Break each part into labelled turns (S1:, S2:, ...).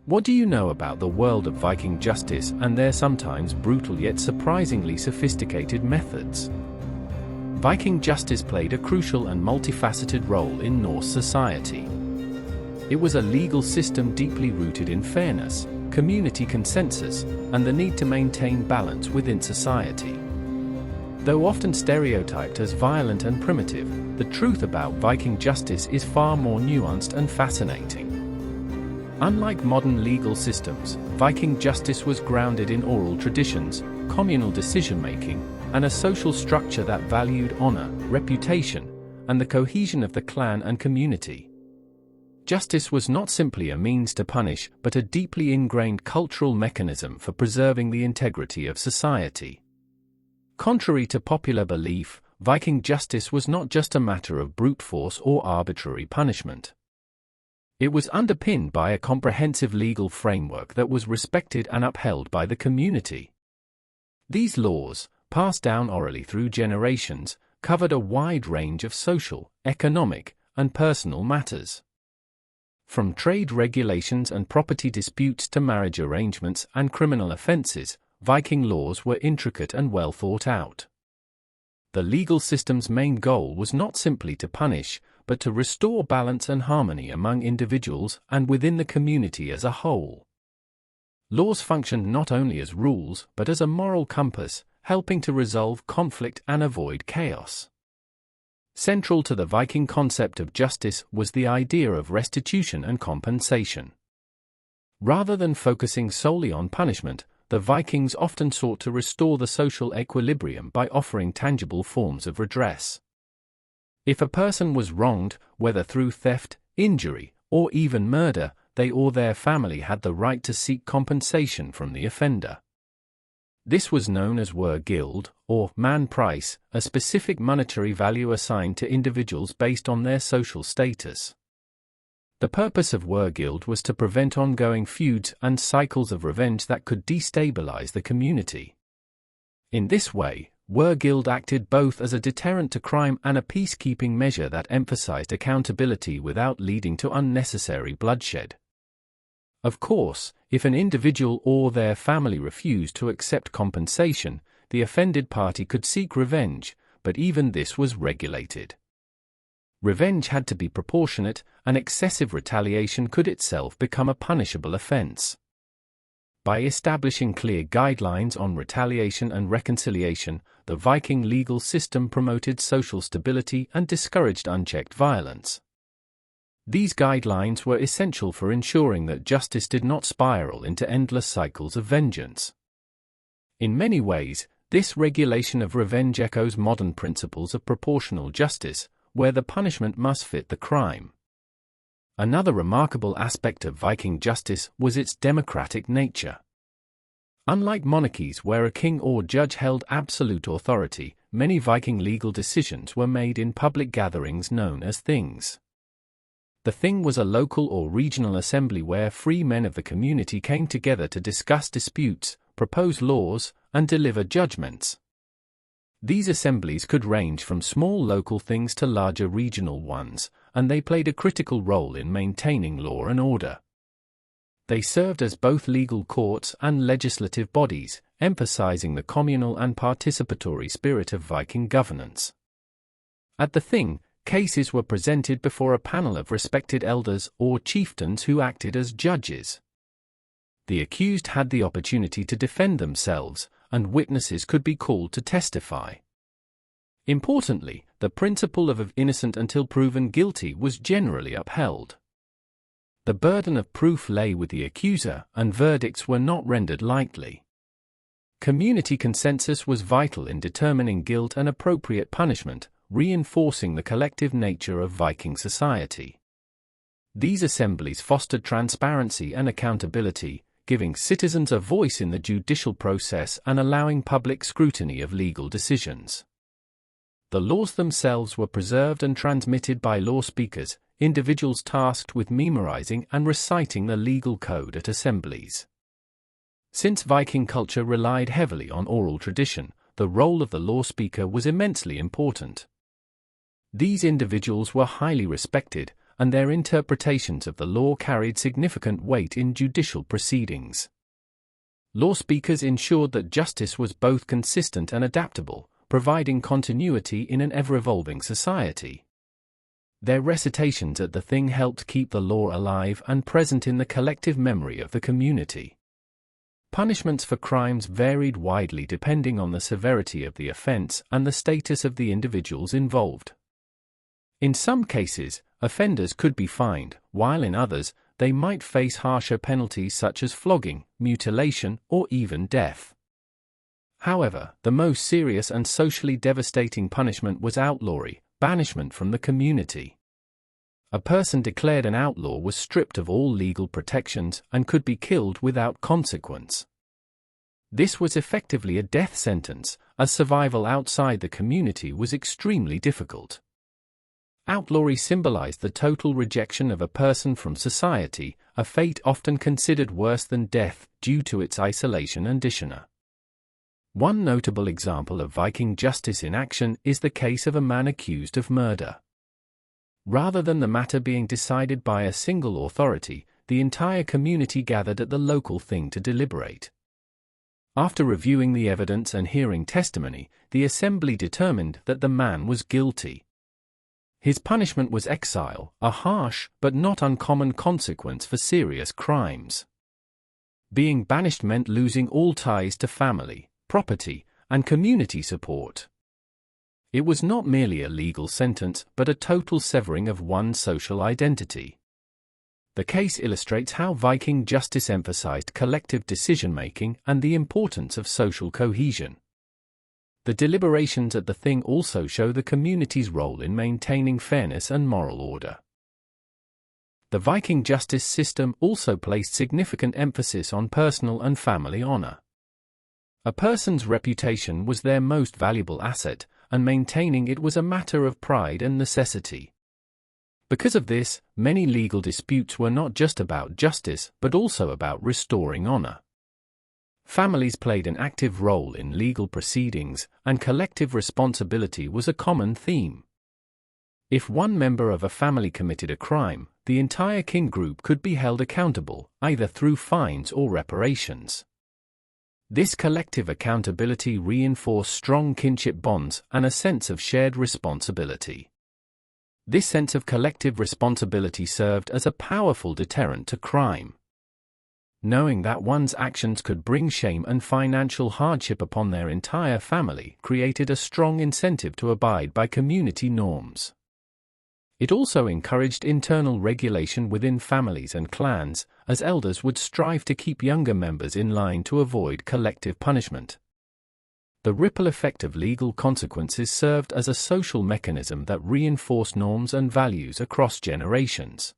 S1: What do you know about the world of Viking justice and their sometimes brutal yet surprisingly sophisticated methods? Viking justice played a crucial and multifaceted role in Norse society. It was a legal system deeply rooted in fairness, community consensus, and the need to maintain balance within society. Though often stereotyped as violent and primitive, the truth about Viking justice is far more nuanced and fascinating. Unlike modern legal systems, Viking justice was grounded in oral traditions, communal decision-making, and a social structure that valued honor, reputation, and the cohesion of the clan and community. Justice was not simply a means to punish, but a deeply ingrained cultural mechanism for preserving the integrity of society. Contrary to popular belief, Viking justice was not just a matter of brute force or arbitrary punishment. It was underpinned by a comprehensive legal framework that was respected and upheld by the community. These laws, passed down orally through generations, covered a wide range of social, economic, and personal matters. From trade regulations and property disputes to marriage arrangements and criminal offenses, Viking laws were intricate and well thought out. The legal system's main goal was not simply to punish, but to restore balance and harmony among individuals and within the community as a whole. Laws functioned not only as rules, but as a moral compass, helping to resolve conflict and avoid chaos. Central to the Viking concept of justice was the idea of restitution and compensation. Rather than focusing solely on punishment, the Vikings often sought to restore the social equilibrium by offering tangible forms of redress. If a person was wronged, whether through theft, injury, or even murder, they or their family had the right to seek compensation from the offender. This was known as wergild, or man price, a specific monetary value assigned to individuals based on their social status. The purpose of wergild was to prevent ongoing feuds and cycles of revenge that could destabilize the community. In this way, wergild acted both as a deterrent to crime and a peacekeeping measure that emphasized accountability without leading to unnecessary bloodshed. Of course, if an individual or their family refused to accept compensation, the offended party could seek revenge, but even this was regulated. Revenge had to be proportionate, and excessive retaliation could itself become a punishable offense. By establishing clear guidelines on retaliation and reconciliation, the Viking legal system promoted social stability and discouraged unchecked violence. These guidelines were essential for ensuring that justice did not spiral into endless cycles of vengeance. In many ways, this regulation of revenge echoes modern principles of proportional justice, where the punishment must fit the crime. Another remarkable aspect of Viking justice was its democratic nature. Unlike monarchies where a king or judge held absolute authority, many Viking legal decisions were made in public gatherings known as things. The thing was a local or regional assembly where free men of the community came together to discuss disputes, propose laws, and deliver judgments. These assemblies could range from small local things to larger regional ones, and they played a critical role in maintaining law and order. They served as both legal courts and legislative bodies, emphasizing the communal and participatory spirit of Viking governance. At the thing, cases were presented before a panel of respected elders or chieftains who acted as judges. The accused had the opportunity to defend themselves, and witnesses could be called to testify. Importantly, the principle of innocent until proven guilty was generally upheld. The burden of proof lay with the accuser, and verdicts were not rendered lightly. Community consensus was vital in determining guilt and appropriate punishment, reinforcing the collective nature of Viking society. These assemblies fostered transparency and accountability, giving citizens a voice in the judicial process and allowing public scrutiny of legal decisions. The laws themselves were preserved and transmitted by law speakers, individuals tasked with memorizing and reciting the legal code at assemblies. Since Viking culture relied heavily on oral tradition, the role of the law speaker was immensely important. These individuals were highly respected, and their interpretations of the law carried significant weight in judicial proceedings. Law speakers ensured that justice was both consistent and adaptable, providing continuity in an ever-evolving society. Their recitations at the Thing helped keep the law alive and present in the collective memory of the community. Punishments for crimes varied widely depending on the severity of the offense and the status of the individuals involved. In some cases, offenders could be fined, while in others, they might face harsher penalties such as flogging, mutilation, or even death. However, the most serious and socially devastating punishment was outlawry, banishment from the community. A person declared an outlaw was stripped of all legal protections and could be killed without consequence. This was effectively a death sentence, as survival outside the community was extremely difficult. Outlawry symbolized the total rejection of a person from society, a fate often considered worse than death due to its isolation and dishonor. One notable example of Viking justice in action is the case of a man accused of murder. Rather than the matter being decided by a single authority, the entire community gathered at the local Thing to deliberate. After reviewing the evidence and hearing testimony, the assembly determined that the man was guilty. His punishment was exile, a harsh but not uncommon consequence for serious crimes. Being banished meant losing all ties to family, property, and community support. It was not merely a legal sentence but a total severing of one's social identity. The case illustrates how Viking justice emphasized collective decision-making and the importance of social cohesion. The deliberations at the Thing also show the community's role in maintaining fairness and moral order. The Viking justice system also placed significant emphasis on personal and family honor. A person's reputation was their most valuable asset, and maintaining it was a matter of pride and necessity. Because of this, many legal disputes were not just about justice but also about restoring honor. Families played an active role in legal proceedings, and collective responsibility was a common theme. If one member of a family committed a crime, the entire kin group could be held accountable, either through fines or reparations. This collective accountability reinforced strong kinship bonds and a sense of shared responsibility. This sense of collective responsibility served as a powerful deterrent to crime. Knowing that one's actions could bring shame and financial hardship upon their entire family created a strong incentive to abide by community norms. It also encouraged internal regulation within families and clans, as elders would strive to keep younger members in line to avoid collective punishment. The ripple effect of legal consequences served as a social mechanism that reinforced norms and values across generations.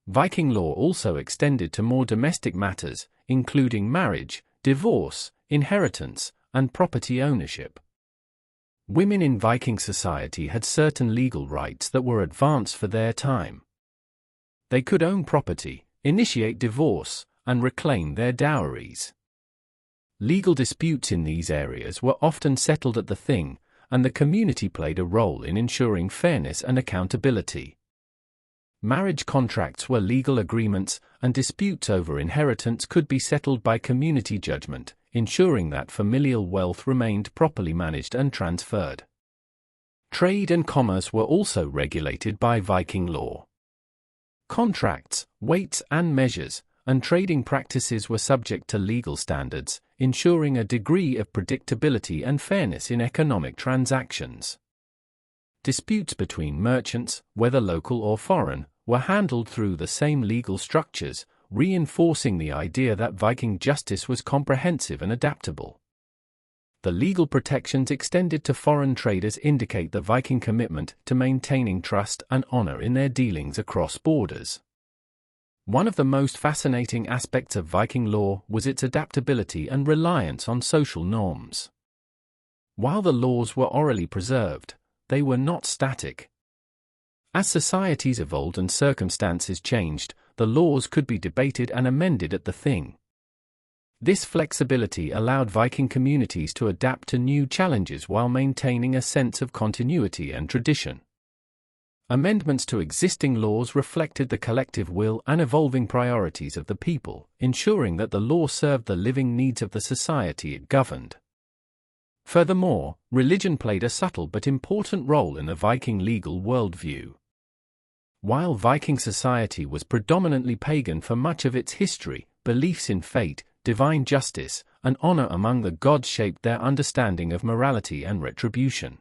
S1: Viking law also extended to more domestic matters, including marriage, divorce, inheritance, and property ownership. Women in Viking society had certain legal rights that were advanced for their time. They could own property, initiate divorce, and reclaim their dowries. Legal disputes in these areas were often settled at the Thing, and the community played a role in ensuring fairness and accountability. Marriage contracts were legal agreements, and disputes over inheritance could be settled by community judgment, ensuring that familial wealth remained properly managed and transferred. Trade and commerce were also regulated by Viking law. Contracts, weights and measures, and trading practices were subject to legal standards, ensuring a degree of predictability and fairness in economic transactions. Disputes between merchants, whether local or foreign, were handled through the same legal structures, reinforcing the idea that Viking justice was comprehensive and adaptable. The legal protections extended to foreign traders indicate the Viking commitment to maintaining trust and honor in their dealings across borders. One of the most fascinating aspects of Viking law was its adaptability and reliance on social norms. While the laws were orally preserved, they were not static. As societies evolved and circumstances changed, the laws could be debated and amended at the Thing. This flexibility allowed Viking communities to adapt to new challenges while maintaining a sense of continuity and tradition. Amendments to existing laws reflected the collective will and evolving priorities of the people, ensuring that the law served the living needs of the society it governed. Furthermore, religion played a subtle but important role in the Viking legal worldview. While Viking society was predominantly pagan for much of its history, beliefs in fate, divine justice, and honor among the gods shaped their understanding of morality and retribution.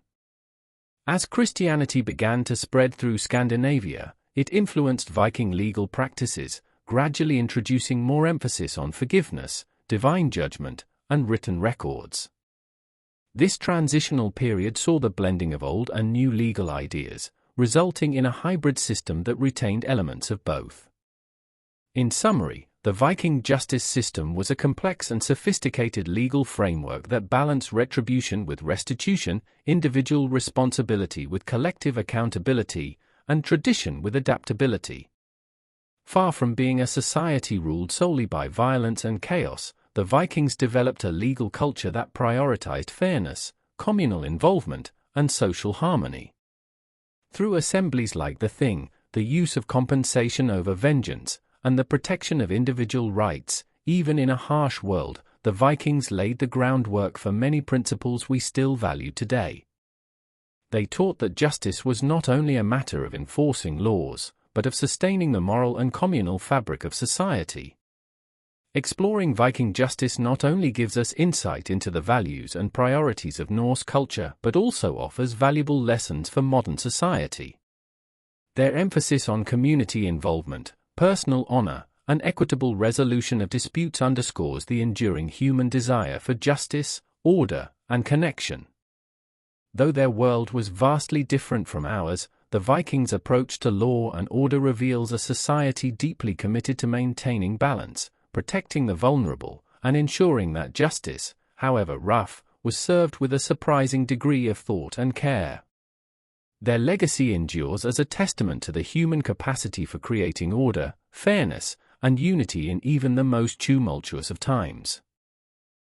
S1: As Christianity began to spread through Scandinavia, it influenced Viking legal practices, gradually introducing more emphasis on forgiveness, divine judgment, and written records. This transitional period saw the blending of old and new legal ideas, resulting in a hybrid system that retained elements of both. In summary, the Viking justice system was a complex and sophisticated legal framework that balanced retribution with restitution, individual responsibility with collective accountability, and tradition with adaptability. Far from being a society ruled solely by violence and chaos, the Vikings developed a legal culture that prioritized fairness, communal involvement, and social harmony. Through assemblies like the Thing, the use of compensation over vengeance, and the protection of individual rights, even in a harsh world, the Vikings laid the groundwork for many principles we still value today. They taught that justice was not only a matter of enforcing laws, but of sustaining the moral and communal fabric of society. Exploring Viking justice not only gives us insight into the values and priorities of Norse culture but also offers valuable lessons for modern society. Their emphasis on community involvement, personal honor, and equitable resolution of disputes underscores the enduring human desire for justice, order, and connection. Though their world was vastly different from ours, the Vikings' approach to law and order reveals a society deeply committed to maintaining balance, protecting the vulnerable, and ensuring that justice, however rough, was served with a surprising degree of thought and care. Their legacy endures as a testament to the human capacity for creating order, fairness, and unity in even the most tumultuous of times.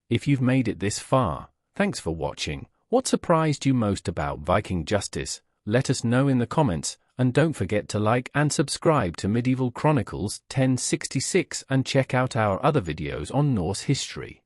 S1: If you've made it this far, thanks for watching. What surprised you most about Viking justice? Let us know in the comments, and don't forget to like and subscribe to Medieval Chronicles 1066 and check out our other videos on Norse history.